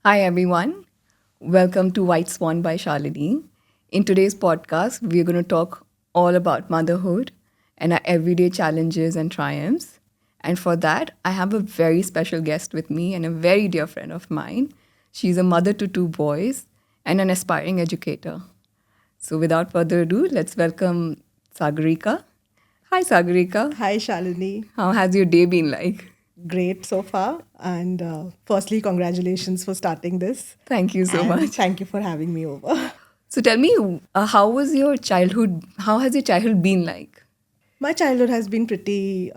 Hi, everyone. Welcome to White Swan by Shalini. In today's podcast, we're going to talk all about motherhood and our everyday challenges and triumphs. And for that, I have a very special guest with me and a very dear friend of mine. She's a mother to two boys and an aspiring educator. So, without further ado, let's welcome Sagarika. Hi, Sagarika. Hi, Shalini. How has your day been like? Great so far. And firstly, congratulations for starting this. Thank you so And much. thank you for having me over. So tell me, how was your childhood? How has your childhood been like? My childhood has been pretty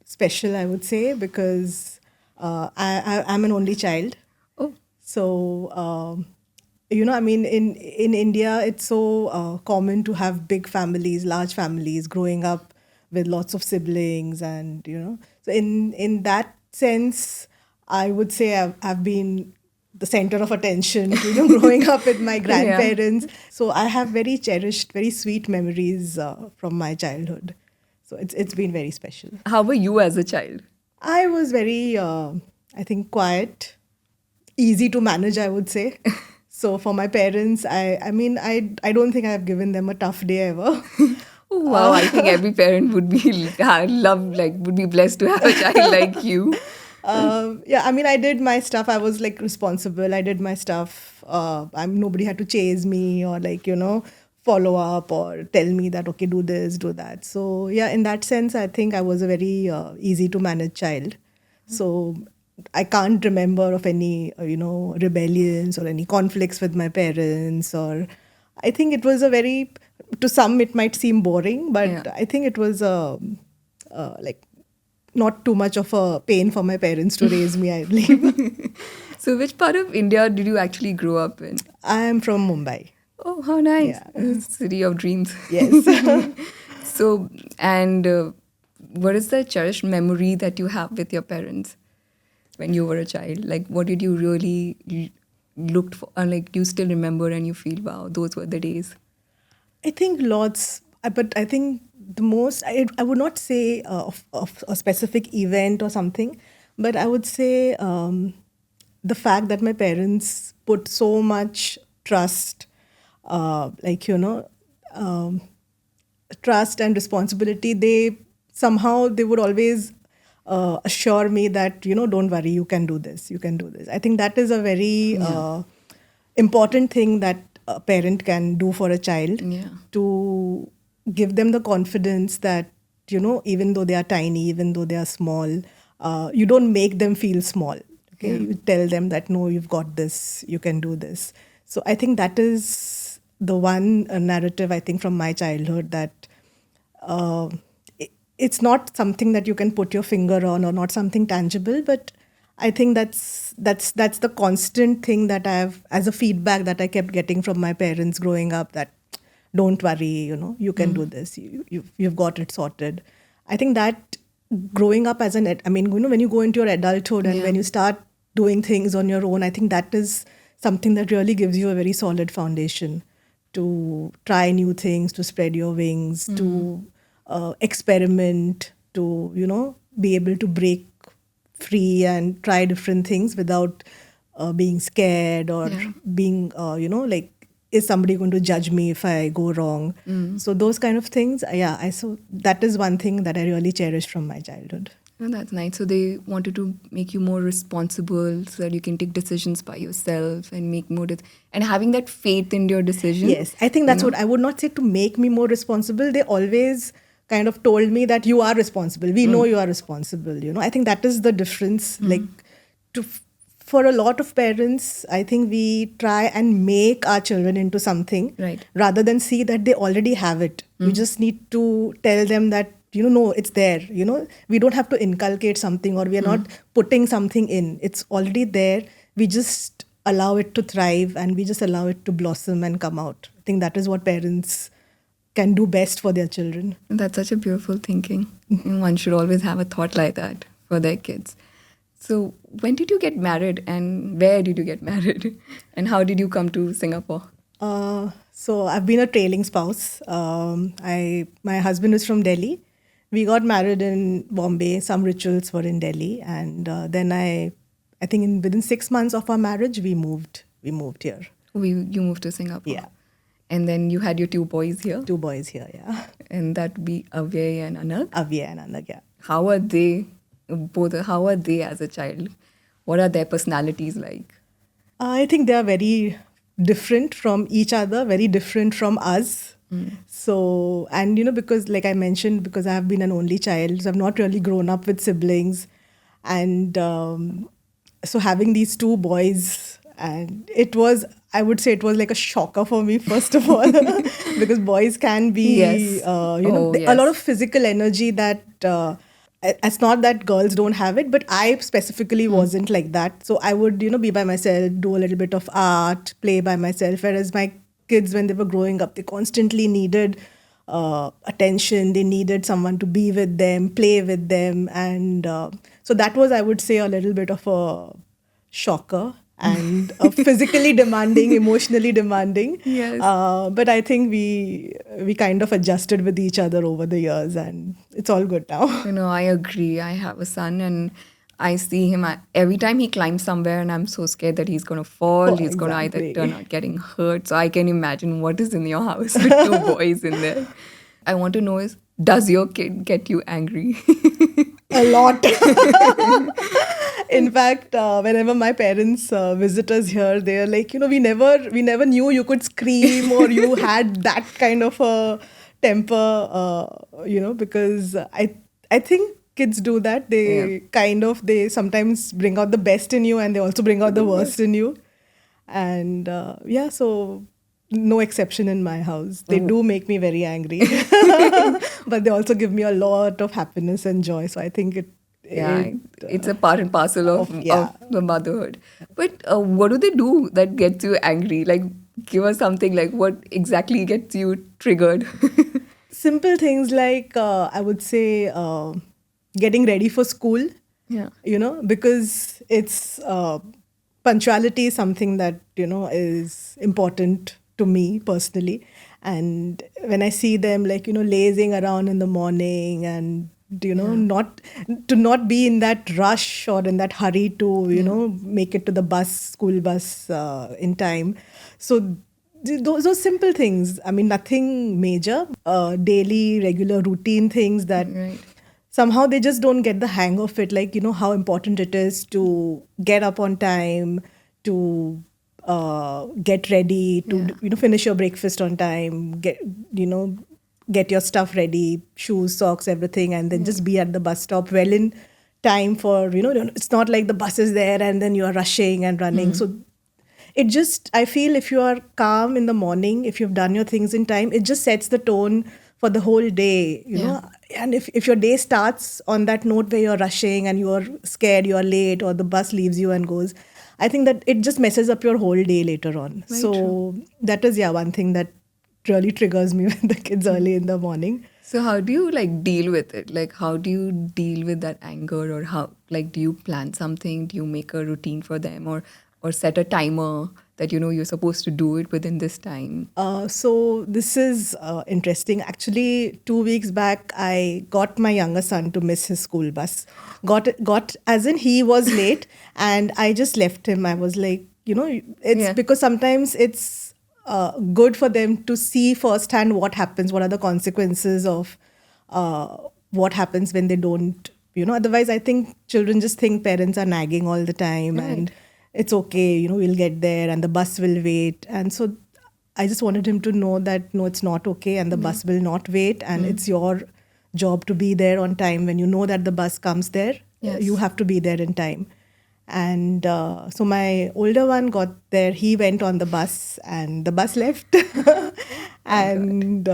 special, I would say, because I'm an only child. Oh, So, I mean, in India, it's so common to have big families, large families, growing up with lots of siblings, and so in that sense, I would say I've been the center of attention, growing up with my yeah. grandparents. So I have very cherished, very sweet memories from my childhood. So it's been very special. How were you as a child? I was very, I think, quiet, easy to manage, I would say. So for my parents, I don't think I've given them a tough day ever. Oh, wow, I think every parent would be would be blessed to have a child like you. Yeah, I mean, I did my stuff. I was like responsible. I did my stuff. Nobody had to chase me or follow up or tell me that okay, do this, do that. So yeah, in that sense, I think I was a very easy to manage child. So I can't remember of any rebellions or any conflicts with my parents. Or I think it was a very, to some it might seem boring, Yeah. but I think it was like not too much of a pain for my parents to raise me, I believe. So, which part of India did you actually grow up in? I am from Mumbai. Oh, how nice. Yeah. City of dreams. Yes. So, and what is the cherished memory that you have with your parents when you were a child? Like, what did you really looked for? Like, do you still remember and you feel, wow, those were the days? I think lots, but I think the most, I would not say of a specific event or something, but I would say the fact that my parents put so much trust, like, um, trust and responsibility. They would always assure me that, don't worry, you can do this, you can do this. I think that is a very Yeah. important thing that a parent can do for a child, Yeah. to give them the confidence that, even though they are tiny, even though they are small, you don't make them feel small. Okay, Yeah. you tell them that no, you've got this, you can do this. So I think that is the one narrative, I think, from my childhood, that uh, it's not something that you can put your finger on, or not something tangible, but I think that's the constant thing that I've, as a feedback that I kept getting from my parents growing up, that don't worry, you can do this, you've got it sorted. I think that growing up as I mean, when you go into your adulthood and Yeah. when you start doing things on your own, I think that is something that really gives you a very solid foundation to try new things, to spread your wings, to experiment, to be able to break free and try different things without being scared, or Yeah. being like, is somebody going to judge me if I go wrong? So those kind of things, yeah, I so that is one thing that I really cherish from my childhood. Oh, that's nice. So they wanted to make you more responsible so that you can take decisions by yourself and make more and having that faith in your decision, Yes, I think you that's know. what I would not say to make me more responsible. They always kind of told me that you are responsible. We know you are responsible. I think that is the difference. Like, to for a lot of parents, I think we try and make our children into something Right. rather than see that they already have it. We just need to tell them that, no, it's there. We don't have to inculcate something, or we are not putting something in. It's already there. We just allow it to thrive, and we just allow it to blossom and come out. I think that is what parents can do best for their children. That's such a beautiful thinking. One should always have a thought like that for their kids. So, when did you get married and where did you get married? And how did you come to Singapore? So I've been a trailing spouse. My husband is from Delhi. We got married in Bombay. Some rituals were in Delhi, and then I I think within 6 months of our marriage, we moved here. You moved to Singapore. Yeah. And then you had your two boys here. 2 boys here, yeah. And that would be Avyay and Anag. Avya and Anag, yeah. How are they how are they as a child? What are their personalities like? I think they are very different from each other, very different from us. So, and because like I mentioned, because I have been an only child, so I've not really grown up with siblings. And so having these 2 boys, and I would say it was like a shocker for me, first of all, because boys can be, Yes. a lot of physical energy that, it's not that girls don't have it, but I specifically wasn't like that. So I would, be by myself, do a little bit of art, play by myself. Whereas my kids, when they were growing up, they constantly needed attention. They needed someone to be with them, play with them. And so that was, I would say, a little bit of a shocker and physically demanding, emotionally demanding. Yes. But I think we kind of adjusted with each other over the years, and it's all good now. I agree. I have a son and I see him every time he climbs somewhere and I'm so scared that he's going to fall. Oh, he's going to either exactly. turn out getting hurt. So I can imagine what is in your house with 2 boys in there. I want to know is, does your kid get you angry? A lot. In fact, whenever my parents visit us here, they're like, we never knew you could scream or you had that kind of a temper, because I think kids do that. They sometimes bring out the best in you, and they also bring out the worst in you. And so no exception in my house. They do make me very angry, but they also give me a lot of happiness and joy. So I think it's a part and parcel of the motherhood. But what do they do that gets you angry? Like, give us something like what exactly gets you triggered? Simple things like, I would say, getting ready for school. Yeah. Because it's punctuality is something that, is important to me personally. And when I see them like, lazing around in the morning and, not be in that rush or in that hurry to, make it to the school bus in time. So those simple things, I mean, nothing major, daily, regular routine things that Right. somehow they just don't get the hang of it. Like, how important it is to get up on time, to get ready, to, finish your breakfast on time, get your stuff ready, shoes, socks, everything, and then just be at the bus stop well in time for, it's not like the bus is there and then you're rushing and running. So I feel if you are calm in the morning, if you've done your things in time, it just sets the tone for the whole day, you know. And if your day starts on that note where you're rushing and you're scared, you're late, or the bus leaves you and goes, I think that it just messes up your whole day later on. Very so true. that is one thing that really triggers me with the kids early in the morning. So how do you deal with it? Like, how do you deal with that anger, or how, do you plan something? Do you make a routine for them, or set a timer that you're supposed to do it within this time? So this is interesting. Actually, 2 weeks back, I got my younger son to miss his school bus. Got as in he was late, and I just left him. I was like, it's because sometimes it's good for them to see firsthand what happens, what are the consequences of what happens when they don't, Otherwise, I think children just think parents are nagging all the time, Right. and it's okay, we'll get there and the bus will wait. And so I just wanted him to know that, no, it's not okay, and the bus will not wait, and it's your job to be there on time. When you know that the bus comes there, Yes. you have to be there in time. And so my older one got there, he went on the bus and the bus left. And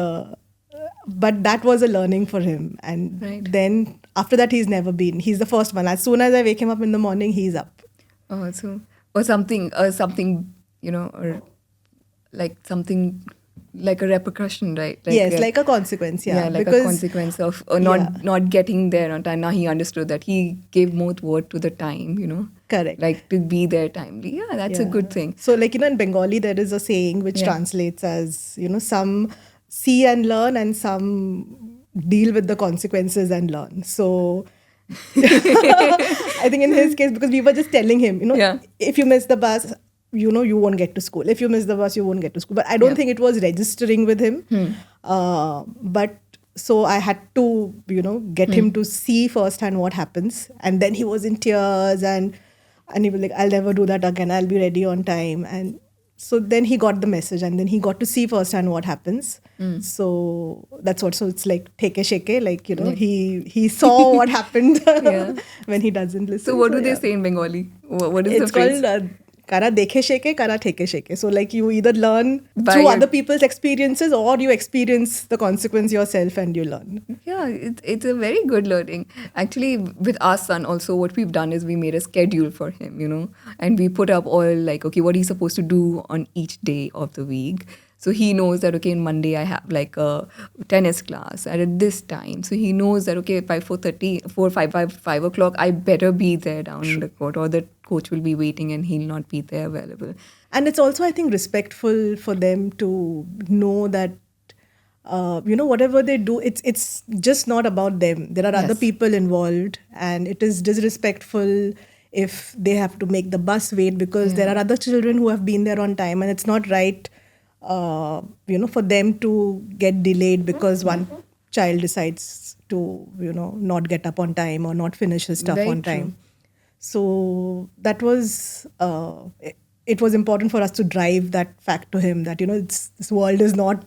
but that was a learning for him. And Right. then after that, he's never been. He's the first one. As soon as I wake him up in the morning, he's up. Oh, so or something, or something like a repercussion, right? Yes, like a consequence, yeah. like because a consequence of not getting there on time. Now he understood that he gave more word to the time, Correct. like to be there timely. Yeah, that's a Yeah. good thing. So, in Bengali, there is a saying which translates as, some see and learn, and some deal with the consequences and learn. So, I think in his case, because we were just telling him, Yeah. if you miss the bus, you won't get to school. If you miss the bus, you won't get to school. But I don't Yeah. think it was registering with him. But so I had to, get him to see firsthand what happens. And then he was in tears and he was like, I'll never do that again. I'll be ready on time. And so then he got the message and then he got to see firsthand what happens. So that's what, so it's like take a shake, like, he saw what happened Yeah. when he doesn't listen. So what do they yeah. say in Bengali? What is It's the phrase? called kara dekhe sheke, kara theke sheke. So like you either learn By through your- other people's experiences or you experience the consequence yourself and you learn. Yeah, it's a very good learning. Actually, with our son also, what we've done is we made a schedule for him, and we put up all like, okay, what he's supposed to do on each day of the week. So he knows that, okay, in Monday I have like a tennis class at this time. So he knows that, okay, by 5 o'clock, I better be there down in the court or the coach will be waiting and he'll not be there available. And it's also, I think, respectful for them to know that, whatever they do, it's just not about them. There are other Yes. people involved, and it is disrespectful if they have to make the bus wait because there are other children who have been there on time, and it's not right, for them to get delayed because one child decides to, not get up on time or not finish his stuff Very on true. time. So that was it was important for us to drive that fact to him that this world is not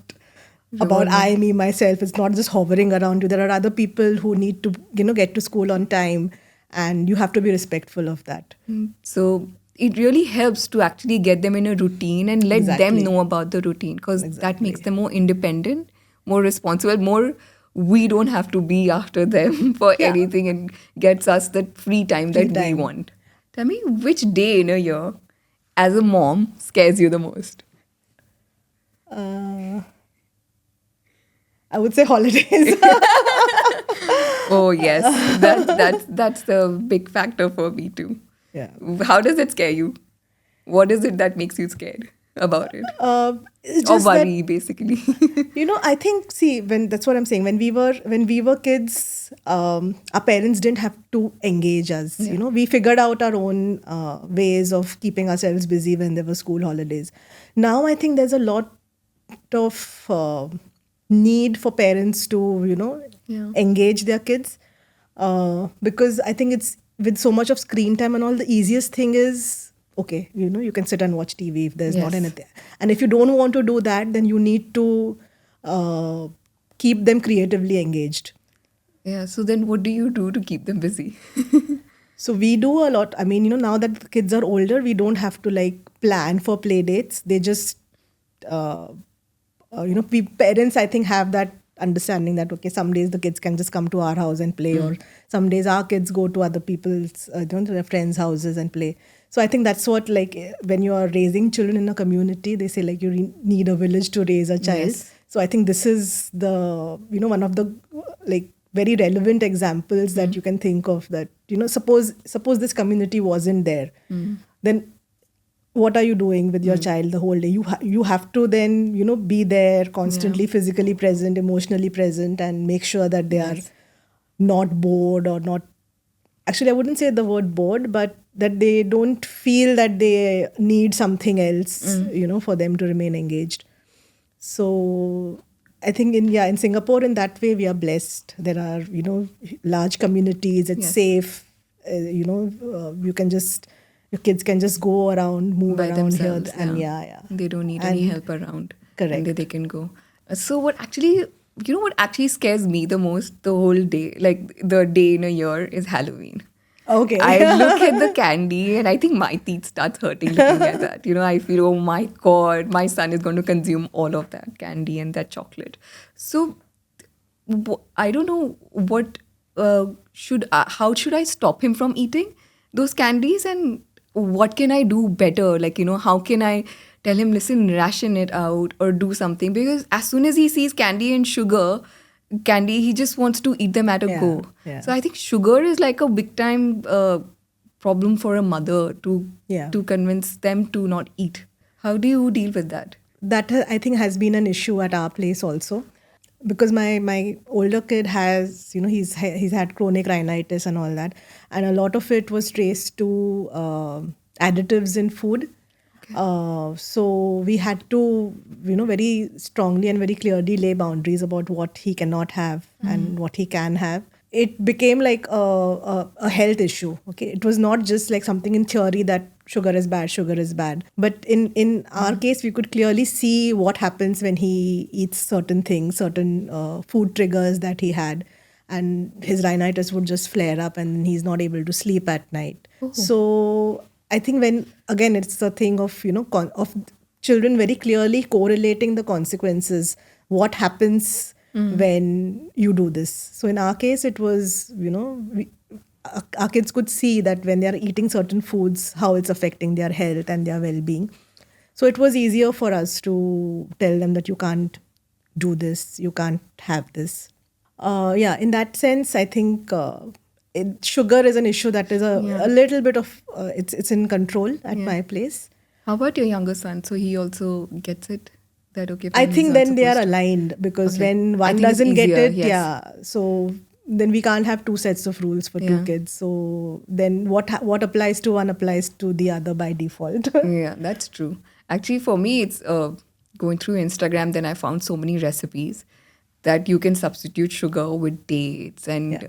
about I, me, myself. It's not just hovering around you. There are other people who need to get to school on time, and you have to be respectful of that. So it really helps to actually get them in a routine and let them Exactly. know about the routine because that makes them more independent, more responsible, more we don't have to be after them for Yeah. anything and gets us that free time that we time. want. Tell me, which day in a year as a mom scares you the most? I would say holidays. Oh yes, that's the big factor for me too. Yeah. How does it scare you? What is it that makes you scared about it? It's Or just that, worry, basically. I think, see, when that's what I'm saying. When we were kids, our parents didn't have to engage us. We figured out our own ways of keeping ourselves busy when there were school holidays. Now I think there's a lot of need for parents to Yeah. engage their kids because I think it's with so much of screen time and all. The easiest thing is, okay, you can sit and watch TV if there's not Yes. anything. And if you don't want to do that, then you need to keep them creatively engaged. Yeah, so then what do you do to keep them busy? So we do a lot. I mean, now that the kids are older, we don't have to like plan for play dates. They just, we parents, I think, have that understanding that, okay, some days the kids can just come to our house and play, or some days our kids go to other people's, their friends' houses and play. So I think that's what, like, when you are raising children in a community, they say like you need a village to raise a child. Yes. So I think this is the, one of the like very relevant examples that you can think of that, suppose this community wasn't there, then what are you doing with your child the whole day? You have to then, be there constantly, physically present, emotionally present, and make sure that they are not bored or not. Actually, I wouldn't say the word bored, but that they don't feel that they need something else, for them to remain engaged. So I think in Singapore, in that way, we are blessed. There are, large communities. It's Yes. safe. You can just, your kids can just go around, move By around themselves. here. And yeah. They don't need any And- help around. Correct. And they can go. So what actually, what actually scares me the most the whole day, like the day in a year, is Halloween. Okay. I look at the candy and I think my teeth starts hurting looking at that. I feel, oh my God, my son is going to consume all of that candy and that chocolate. So I don't know how should I stop him from eating those candies, and what can I do better? Like, how can I tell him, listen, ration it out or do something? Because as soon as he sees candy and candy, he just wants to eat them at a go. yeah. So I think sugar is like a big time problem for a mother to convince them to not eat. How do you deal with that? That I think has been an issue at our place also. because my older kid has, he's had chronic rhinitis and all that, and a lot of it was traced to additives in food. So we had to, very strongly and very clearly lay boundaries about what he cannot have and what he can have. It became like a health issue. Okay, it was not just like something in theory that sugar is bad, sugar is bad. But in our case, we could clearly see what happens when he eats certain things, certain food triggers that he had, and his rhinitis would just flare up, and he's not able to sleep at night. So I think when again it's the thing of of children very clearly correlating the consequences. What happens when you do this? So in our case, it was our kids could see that when they are eating certain foods, how it's affecting their health and their well-being. So it was easier for us to tell them that you can't do this, you can't have this. Yeah, in that sense, I think sugar is an issue that is a little bit of it's in control at my place. How about your younger son? So he also gets it? That okay? I fine, think he's not then they are supposed to- aligned, because Okay. when I one think it's doesn't get easier, it, yes. yeah. So then we can't have two sets of rules for two Yeah. kids. So then what applies to one applies to the other by default. Yeah, that's true. Actually, for me, it's going through Instagram, then I found so many recipes that you can substitute sugar with dates and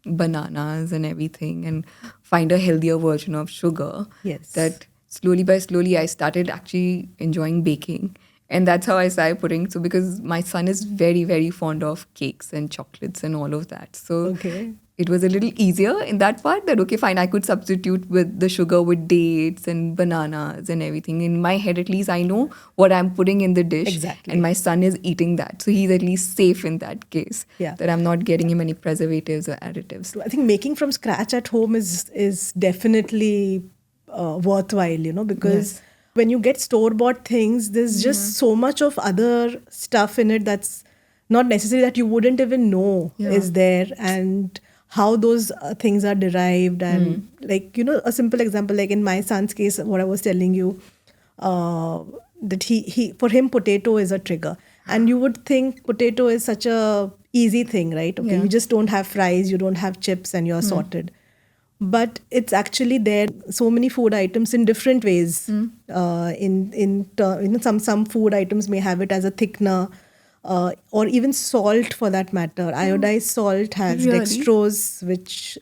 bananas and everything and find a healthier version of sugar. Yes. That slowly by slowly, I started actually enjoying baking. And that's how I started putting. So, because my son is very, very fond of cakes and chocolates and all of that. So, Okay. it was a little easier in that part that, okay, fine, I could substitute with the sugar with dates and bananas and everything. In my head, at least, I know what I'm putting in the dish. Exactly. And my son is eating that. So he's at least safe in that case. Yeah. That I'm not getting him any preservatives or additives. So I think making from scratch at home is definitely worthwhile, because Yes. when you get store-bought things, there's just so much of other stuff in it that's not necessary, that you wouldn't even know Yeah. is there, and how those things are derived. And like, a simple example, like in my son's case, what I was telling you, that he for him potato is a trigger, and you would think potato is such a easy thing, right? Okay, Yeah. you just don't have fries, you don't have chips, and you're sorted. But it's actually there so many food items in different ways. Some food items may have it as a thickener, or even salt for that matter. Iodized salt has Really? dextrose, which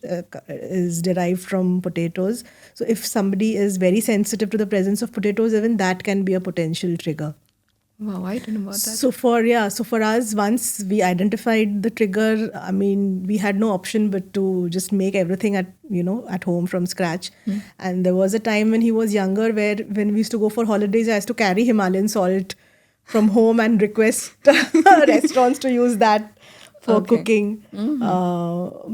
is derived from potatoes. So if somebody is very sensitive to the presence of potatoes, even that can be a potential trigger. Wow, I didn't know about that. So for us, once we identified the trigger, I mean, we had no option but to just make everything at home from scratch. And there was a time when he was younger where when we used to go for holidays, I used to carry Himalayan salt from home and request restaurants to use that for Okay. cooking.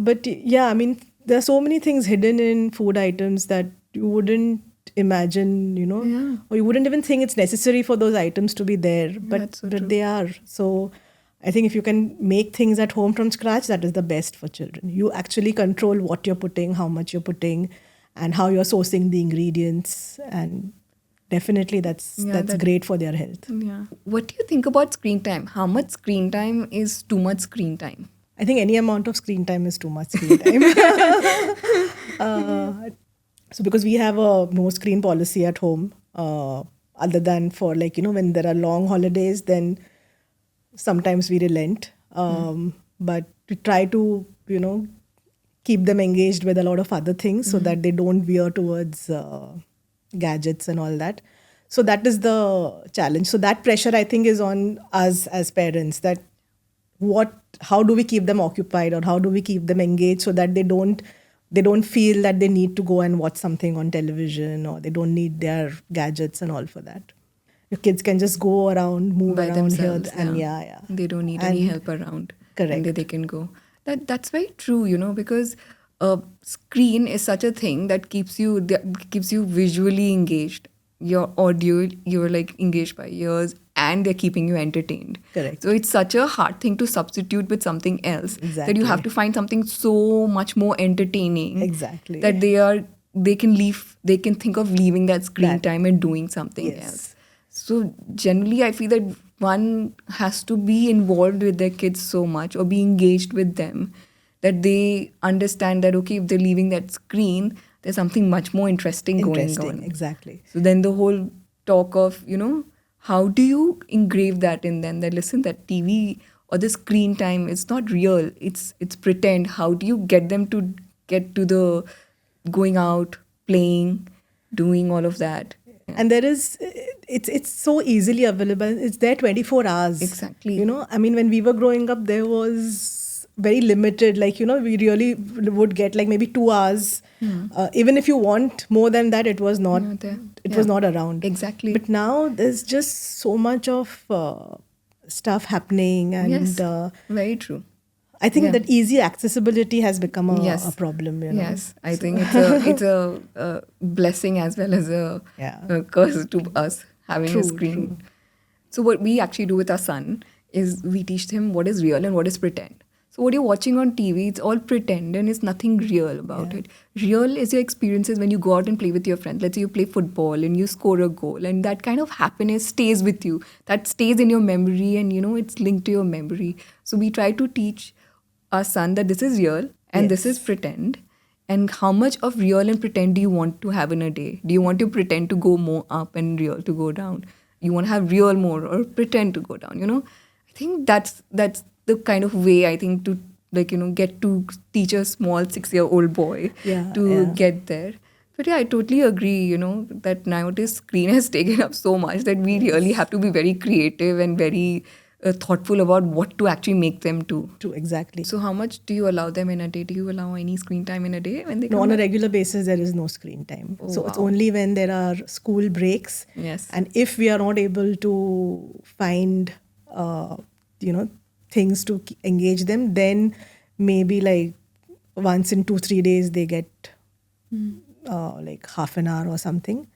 But yeah, I mean, there are so many things hidden in food items that you wouldn't imagine, Yeah. or you wouldn't even think it's necessary for those items to be there, but that's so true. they are. So I think if you can make things at home from scratch, that is the best for children. You actually control what you're putting, how much you're putting, and how you're sourcing the ingredients, and definitely that's that- great for their health. Yeah. What do you think about screen time? How much screen time is too much screen time? I think any amount of screen time is too much screen time. So because we have a no screen policy at home, other than for when there are long holidays, then sometimes we relent. But we try to keep them engaged with a lot of other things so that they don't veer towards gadgets and all that. So that is the challenge. So that pressure, I think, is on us as parents, that how do we keep them occupied, or how do we keep them engaged so that they don't feel that they need to go and watch something on television, or they don't need their gadgets and all for that. Your kids can just go around, move By around themselves. here, and yeah. They don't need any And- help around. Correct. And they can go. That's very true, because screen is such a thing that keeps you visually engaged. Your audio, you're like engaged by ears, and they're keeping you entertained. Correct. So it's such a hard thing to substitute with something else that Exactly. you have to find something so much more entertaining. Exactly. That they can think of leaving that screen That- time and doing something Yes. else. So generally, I feel that one has to be involved with their kids so much or be engaged with them that they understand that, okay, if they're leaving that screen, there's something much more interesting going Interesting, on. exactly. So then the whole talk of, how do you engrave that in them that, listen, that TV or the screen time, it's not real, it's pretend. How do you get them to get to the going out, playing, doing all of that? And there is, it's so easily available. It's there 24 hours. Exactly. You know, I mean, when we were growing up, there was very limited, like, you know, we really would get like maybe 2 hours. Even if you want more than that, it was not, Not there. it Yeah. was not around. Exactly. But now there's just so much of stuff happening. And Yes, very true. I think Yeah. that easy accessibility has become Yes. a problem, you know. Yes, I think it's a blessing as well as Yeah. a curse to us having True, a screen. true. So what we actually do with our son is we teach him what is real and what is pretend. So what you're watching on TV, it's all pretend and it's nothing real about Yeah. it. Real is your experiences when you go out and play with your friends. Let's say you play football and you score a goal, and that kind of happiness stays with you. That stays in your memory, and it's linked to your memory. So we try to teach our son that this is real and this is Yes. pretend. And how much of real and pretend do you want to have in a day? Do you want to pretend to go more up and real to go down? You want to have real more or pretend to go down? I think that's the kind of way I think to get to teach a small 6-year-old boy Yeah, to yeah. get there. But yeah, I totally agree. That nowadays screen has taken up so much that we really have to be very creative and very thoughtful about what to actually make them do. True, exactly. So how much do you allow them in a day? Do you allow any screen time in a day when they No, come on a back? regular basis, there is no screen time. Oh, So it's wow. only when there are school breaks. Yes. And if we are not able to find, things to engage them, then maybe like once in 2-3 days they get like half an hour or something.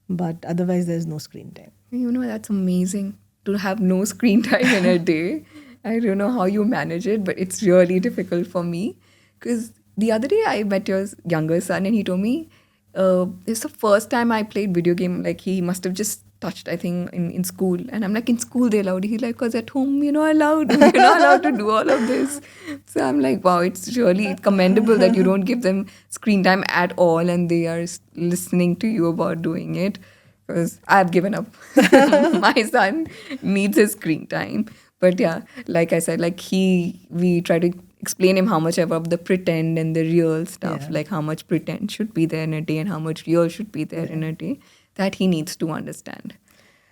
But otherwise, there's no screen time. That's amazing to have no screen time in a day. I don't know how you manage it, but it's really difficult for me. Because the other day I met your younger son and he told me it's the first time I played video game. Like he must have just touched, I think, in school. And I'm like, in school they allowed. He's like, because at home you're not allowed. You're not allowed to do all of this. So I'm like, wow, it's really commendable that you don't give them screen time at all and they are listening to you about doing it. Because I've given up. My son needs his screen time. But yeah, like I said, we try to explain him how much of the pretend and the real stuff, Yeah. like how much pretend should be there in a day and how much real should be there in a day, that he needs to understand.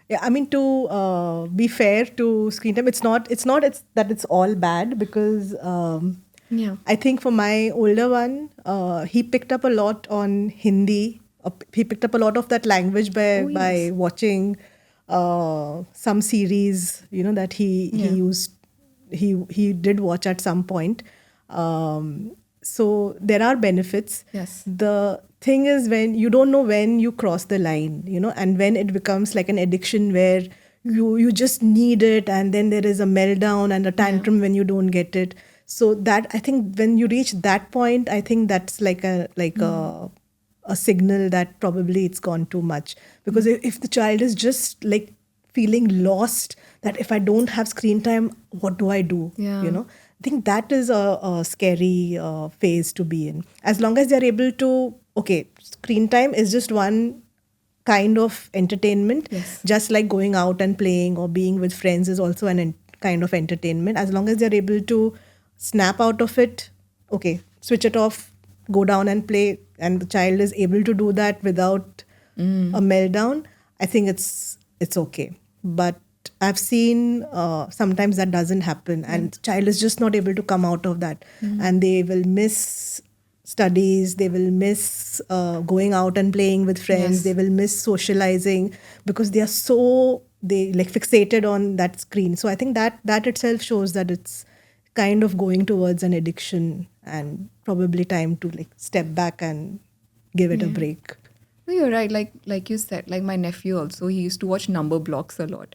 Yeah, I mean, to be fair to screen time, it's that it's all bad, because Yeah. I think for my older one, he picked up a lot on Hindi. He picked up a lot of that language by Oh, yes. watching some series, that he Yeah. used. He did watch at some point. So there are benefits. Yes. The thing is, when you don't know when you cross the line, and when it becomes like an addiction where you just need it, and then there is a meltdown and a tantrum when you don't get it. So that, I think, when you reach that point, I think that's like a signal that probably it's gone too much. Because if the child is just like feeling lost, that if I don't have screen time, what do I do? Yeah. I think that is a scary phase to be in. As long as they're able to, okay, screen time is just one kind of entertainment. Yes. Just like going out and playing or being with friends is also an kind of entertainment. As long as they're able to snap out of it, okay, switch it off, go down and play, and the child is able to do that without a meltdown, I think it's okay. But I've seen sometimes that doesn't happen, and the child is just not able to come out of that, and they will miss studies, they will miss going out and playing with friends, Yes. they will miss socializing, because they are they like fixated on that screen. So I think that itself shows that it's kind of going towards an addiction, and probably time to like step back and give it a break. No, you're right. Like you said, like my nephew also, he used to watch number blocks a lot,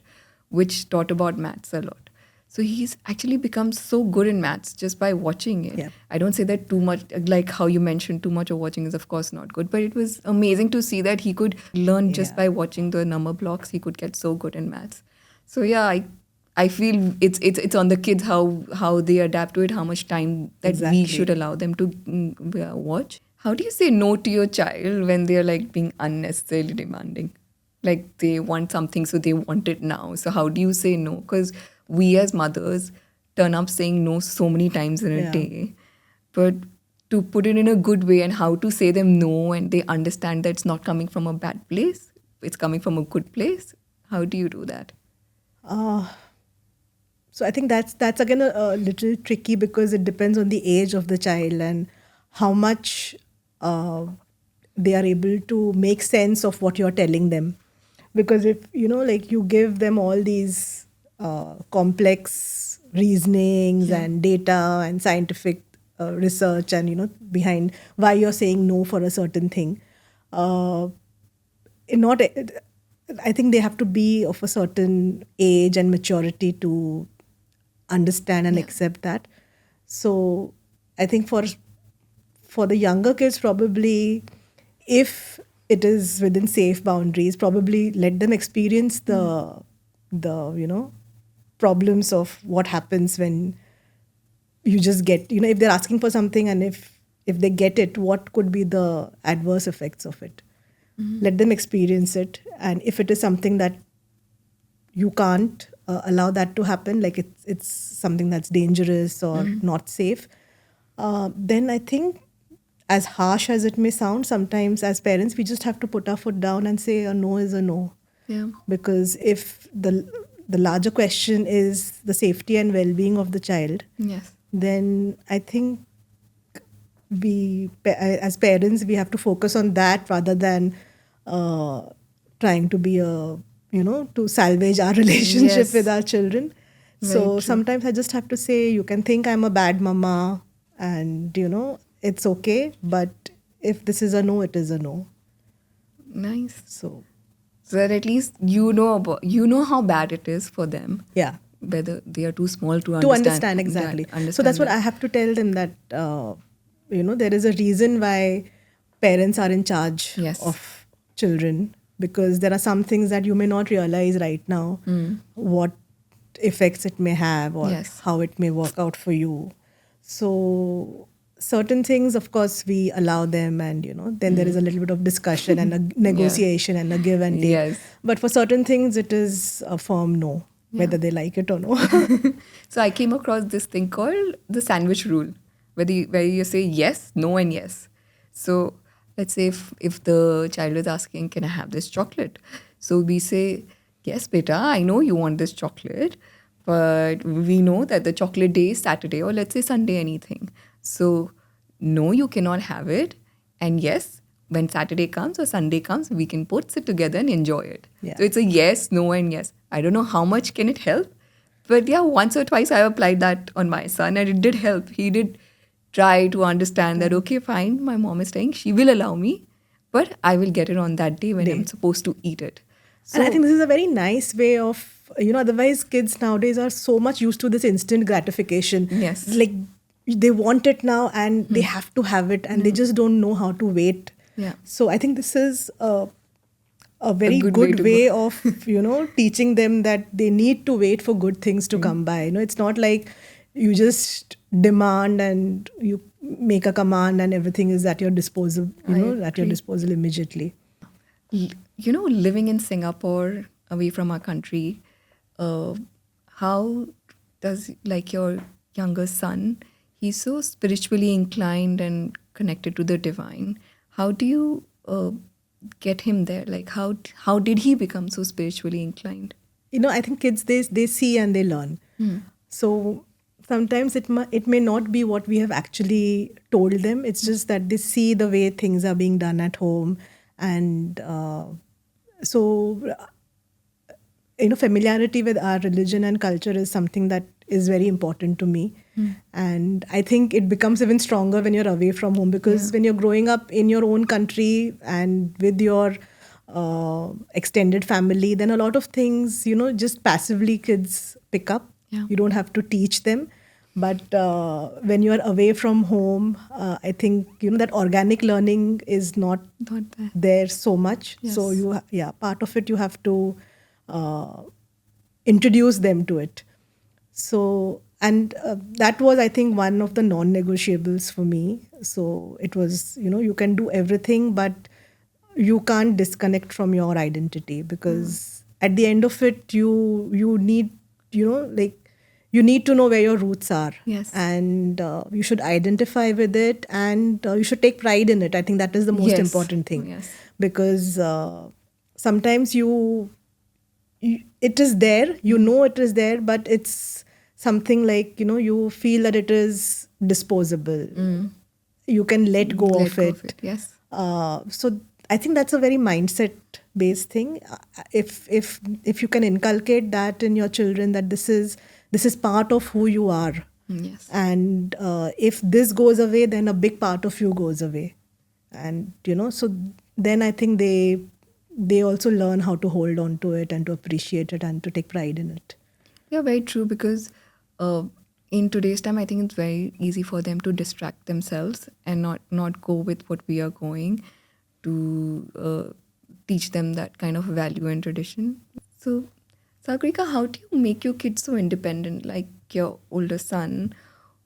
which taught about maths a lot. So he's actually become so good in maths just by watching it. Yeah. I don't say that too much, like how you mentioned, too much of watching is of course not good, but it was amazing to see that he could learn just Yeah. by watching the number blocks. He could get so good in maths. So yeah, I I feel it's on the kids how they adapt to it, how much time that we should Exactly. allow them to watch. How do you say no to your child when they're like being unnecessarily demanding? Like they want something, so they want it now. So how do you say no? Because we as mothers turn up saying no so many times in a Yeah. day, but to put it in a good way and how to say them no and they understand that it's not coming from a bad place, it's coming from a good place. How do you do that? Uh, so I think that's again a little tricky because it depends on the age of the child and how much uh, they are able to make sense of what you're telling them. Because if like you give them all these complex reasonings Yeah. and data and scientific research and behind why you're saying no for a certain thing, uh, not I think they have to be of a certain age and maturity to understand and Yeah. accept that. So I think for the younger kids, probably if it is within safe boundaries, probably let them experience the problems of what happens when you just get if they're asking for something and if they get it, what could be the adverse effects of it. Let them experience it, and if it is something that you can't allow that to happen, like it's something that's dangerous or not safe, then I think, as harsh as it may sound, sometimes as parents we just have to put our foot down and say a no is a no. Yeah. Because if the larger question is the safety and well-being of the child, Yes. then I think as parents we have to focus on that rather than uh, trying to be to salvage our relationship with Yes. our children. Very So true. sometimes I just have to say, you can think I'm a bad mama, and it's okay, but if this is a no, it is a no. Nice. So So that at least you know how bad it is for them, yeah, whether they are too small to to understand understand that exactly. So that's understand what that. I have to tell them, that there is a reason why parents are in charge Yes. of children, because there are some things that you may not realize right now what effects it may have or Yes. how it may work out for you. So certain things, of course, we allow them, and then there is a little bit of discussion and a Yeah. negotiation and a give and take. Yes. But for certain things, it is a firm no, Yeah. whether they like it or no. So I came across this thing called the sandwich rule, where you say yes, no, and yes. So let's say if the child is asking, "Can I have this chocolate?" So we say, "Yes, beta, I know you want this chocolate, but we know that the chocolate day is Saturday or let's say Sunday, anything. So no, you cannot have it, and yes." When Saturday comes or Sunday comes, we can both sit together and enjoy it. Yeah. So it's a yes, no, and yes. I don't know how much can it help, but yeah, once or twice I applied that on my son and it did help. He did try to understand that, okay, fine, my mom is saying she will allow me, but I will get it on that day when I'm Day. supposed to eat it. And I So, think this is a very nice way of, otherwise kids nowadays are so much used to this instant gratification. yes. Like they want it now and they have to have it, and they just don't know how to wait. Yeah. So I think this is a A very good way good to go. way of, teaching them that they need to wait for good things to come by. It's not like you just demand and you make a command and everything is at your disposal, I at your agree. disposal immediately. Living in Singapore, away from our country, uh, how does like your younger son? He's so spiritually inclined and connected to the divine. How do you get him there? Like how did he become so spiritually inclined? I think kids, they see and they learn. So sometimes it may not be what we have actually told them. It's just that they see the way things are being done at home, and so familiarity with our religion and culture is something that is very important to me. And I think it becomes even stronger when you're away from home, because Yeah. when you're growing up in your own country and with your extended family, then a lot of things, just passively kids pick up. Yeah. You don't have to teach them. But when you're away from home, I think that organic learning is not Not bad. there so much. So Yes. part of it you have to uh, introduce them to it. So, and that was, I think, one of the non-negotiables for me. So it was, you can do everything, but you can't disconnect from your identity, because at the end of it, you need, like, you need to know where your roots are. Yes. And you should identify with it, and you should take pride in it. I think that is the most Yes. important thing. Yes. Because sometimes it is there, it is there, but it's something like, you feel that it is disposable. You can let go Let of go it. of it. Yes. So I think that's a very mindset based thing. If you can inculcate that in your children, that this is part of who you are, Yes. and if this goes away, then a big part of you goes away. And so then I think they also learn how to hold on to it, and to appreciate it, and to take pride in it. Yeah, very true. Because in today's time, I think it's very easy for them to distract themselves and not go with what we are going to teach them that kind of value and tradition. So, Sagrika, how do you make your kids so independent, like your older son,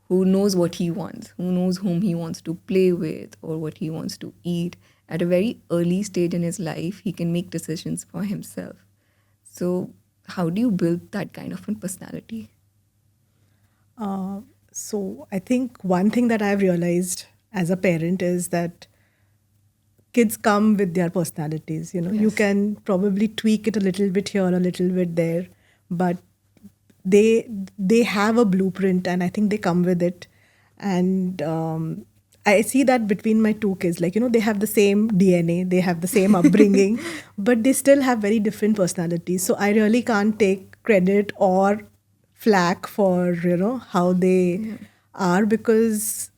who knows what he wants, who knows whom he wants to play with or what he wants to eat? At a very early stage in his life, he can make decisions for himself. So, how do you build that kind of a personality? So I think one thing that I've realized as a parent is that kids come with their personalities. You Yes. can probably tweak it a little bit here, a little bit there, but they have a blueprint, and I think they come with it. And I see that between my two kids, like, they have the same DNA, they have the same upbringing, but they still have very different personalities. So I really can't take credit or flack for how they are, because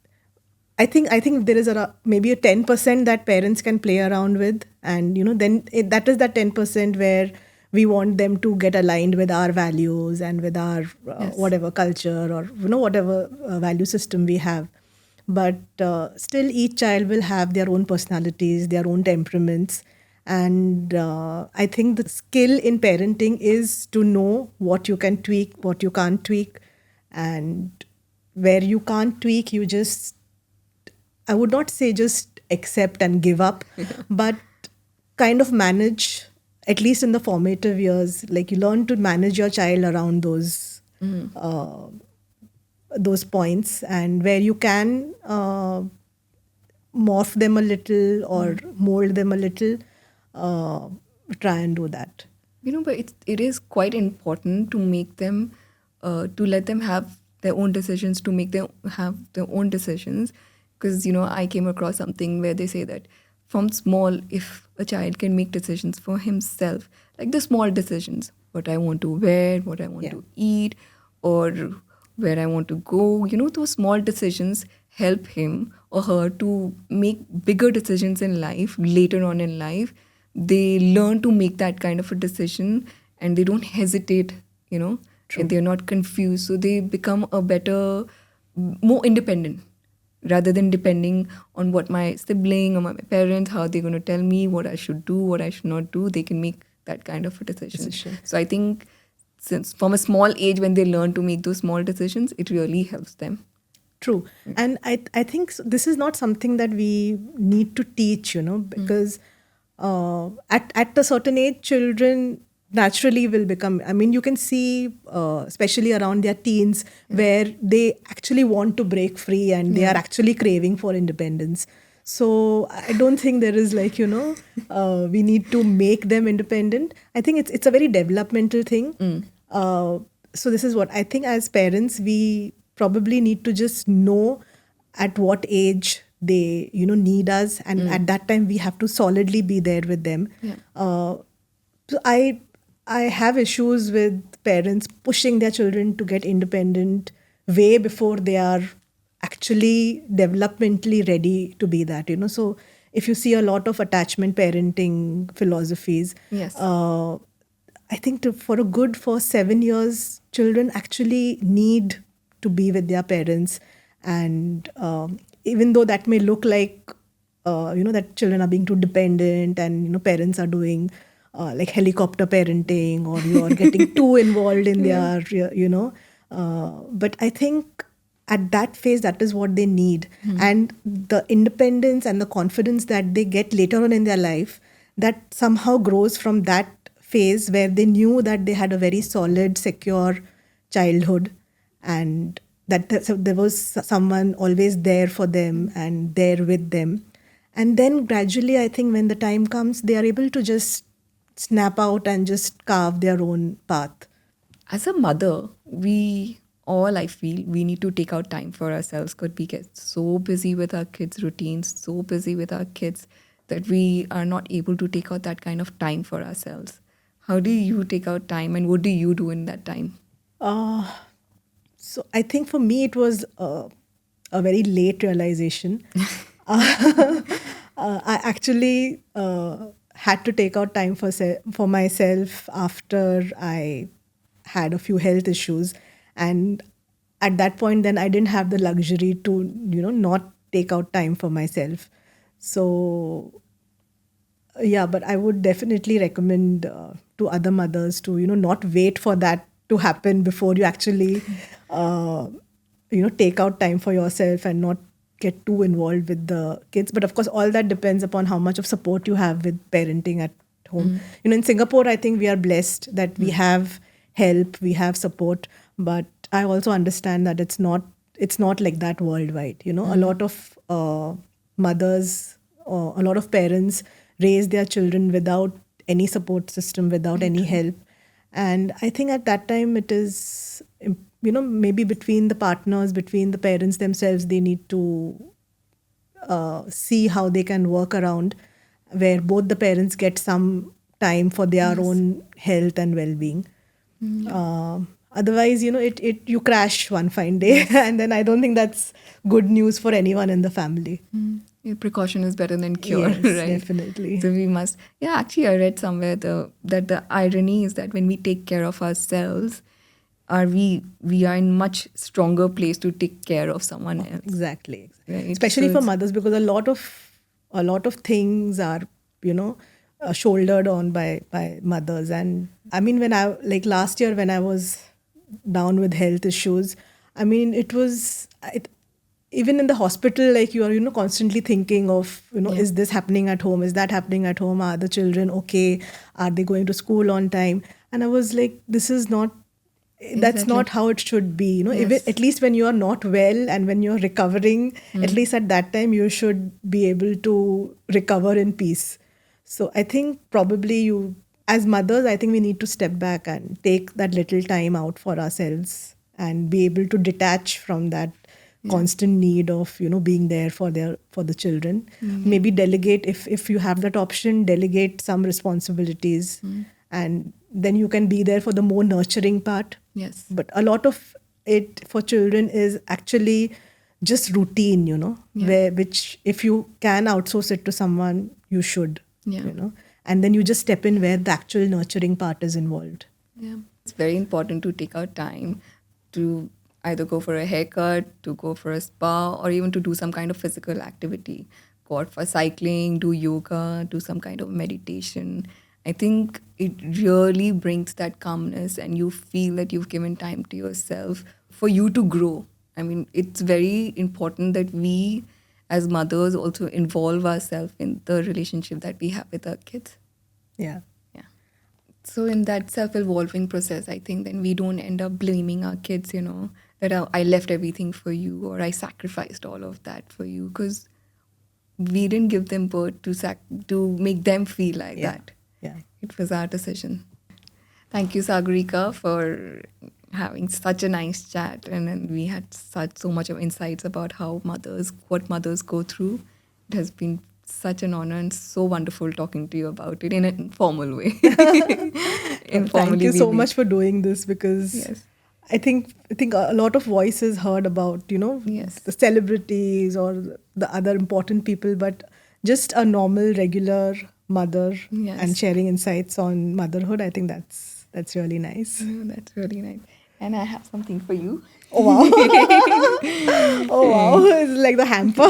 I think there is maybe a 10% that parents can play around with, and then that is that 10% where we want them to get aligned with our values and with our Yes. whatever culture, or whatever value system we have. But still, each child will have their own personalities, their own temperaments, and I think the skill in parenting is to know what you can tweak, what you can't tweak, and where you can't tweak, you just, I would not say just accept and give up, but kind of manage, at least in the formative years, like you learn to manage your child around those points, and where you can morph them a little or mold them a little, try and do that. But it is quite important to make them, to let them have their own decisions, to make them have their own decisions. Because, I came across something where they say that from small, if a child can make decisions for himself, like the small decisions, what I want to wear, what I want Yeah. to eat, or where I want to go, those small decisions help him or her to make bigger decisions in life later on in life. They learn to make that kind of a decision, and they don't hesitate, and they're not confused. So they become a better, more independent, rather than depending on what my sibling or my parents, how they're going to tell me what I should do, what I should not do. They can make that kind of a decision. So I think since from a small age, when they learn to make those small decisions, it really helps them. True. And I think this is not something that we need to teach, because at a certain age, children naturally will become, I mean, you can see, especially around their teens, where they actually want to break free, and they are actually craving for independence. So I don't think there is like, we need to make them independent. I think it's a very developmental thing. So this is what I think, as parents, we probably need to just know at what age they need us, and at that time we have to solidly be there with them. So I have issues with parents pushing their children to get independent way before they are actually developmentally ready to be that. So if you see a lot of attachment parenting philosophies, Yes. I think for a good first 7 years, children actually need to be with their parents. And even though that may look like, that children are being too dependent, and, parents are doing like helicopter parenting, or you're getting too involved in their, but I think at that phase, that is what they need. And the independence and the confidence that they get later on in their life, that somehow grows from that phase where they knew that they had a very solid, secure childhood, and that so there was someone always there for them and there with them. And then gradually, I think when the time comes, they are able to just snap out and just carve their own path. As a mother, we all, I feel, we need to take out time for ourselves because we get so busy with our kids' routines, so busy with our kids that we are not able to take out that kind of time for ourselves. How do you take out time and what do you do in that time? So I think for me, it was a very late realization. I actually had to take out time for myself after I had a few health issues, and at that point, then I didn't have the luxury to not take out time for myself. So yeah, but I would definitely recommend to other mothers to not wait for that to happen before you actually take out time for yourself and not get too involved with the kids. But of course, all that depends upon how much of support you have with parenting at home. In Singapore, I think we are blessed that we have help, we have support, but I also understand that it's not like that worldwide. A lot of mothers, a lot of parents raise their children without any support system, without any help. And I think at that time it is, maybe between the partners, between the parents themselves, they need to see how they can work around where both the parents get some time for their own health and well-being. Otherwise, you crash one fine day, and then I don't think that's good news for anyone in the family. Precaution is better than cure, Yes, right? definitely. So we must. Yeah, actually, I read somewhere that the irony is that when we take care of ourselves, we are in much stronger place to take care of someone else. Exactly. Right. Especially So for it's- mothers, because a lot of things are shouldered on by mothers. And I mean, when I like last year when I was down with health issues, I mean, even in the hospital, like you are constantly thinking of is this happening at home, is that happening at home, are the children okay, are they going to school on time? And I was like, this is not, that's Exactly. not how it should be. Even, Yes. at least when you are not well and when you're recovering, at least at that time you should be able to recover in peace. So I think probably as mothers, I think we need to step back and take that little time out for ourselves and be able to detach from that constant need of being there for the children. Maybe delegate, if you have that option, delegate some responsibilities, and then you can be there for the more nurturing part. Yes. But a lot of it for children is actually just routine, which if you can outsource it to someone, you should. Yeah. And then you just step in where the actual nurturing part is involved. Yeah. It's very important to take out time to either go for a haircut, to go for a spa, or even to do some kind of physical activity. Go out for cycling, do yoga, do some kind of meditation. I think it really brings that calmness and you feel that you've given time to yourself for you to grow. I mean, it's very important that we as mothers also involve ourselves in the relationship that we have with our kids. Yeah. Yeah. So in that self-evolving process, I think then we don't end up blaming our kids, that I left everything for you or I sacrificed all of that for you, because we didn't give them birth to make them feel like that. Yeah. It was our decision. Thank you, Sagarika, for having such a nice chat, and then we had so much of insights about what mothers go through. It has been such an honor and so wonderful talking to you about it in an informal way. Thank you so much for doing this, because Yes. I think a lot of voices heard about Yes. the celebrities or the other important people, but just a normal regular mother Yes. and sharing insights on motherhood. I think that's really nice. Oh, that's really nice. And I have something for you. Oh wow! Oh wow! It's like the hamper.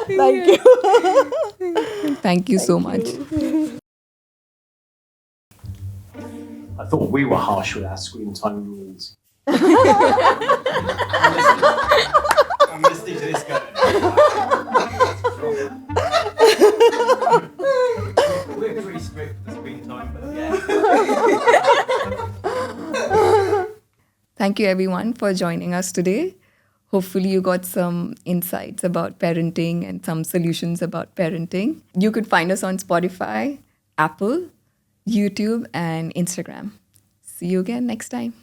Thank you. Thank you so much. I thought we were harsh with our screen time rules. I'm listening to this guy. We're pretty strict with the screen time, but yeah. Thank you, everyone, for joining us today. Hopefully, you got some insights about parenting and some solutions about parenting. You could find us on Spotify, Apple, YouTube, and Instagram. See you again next time.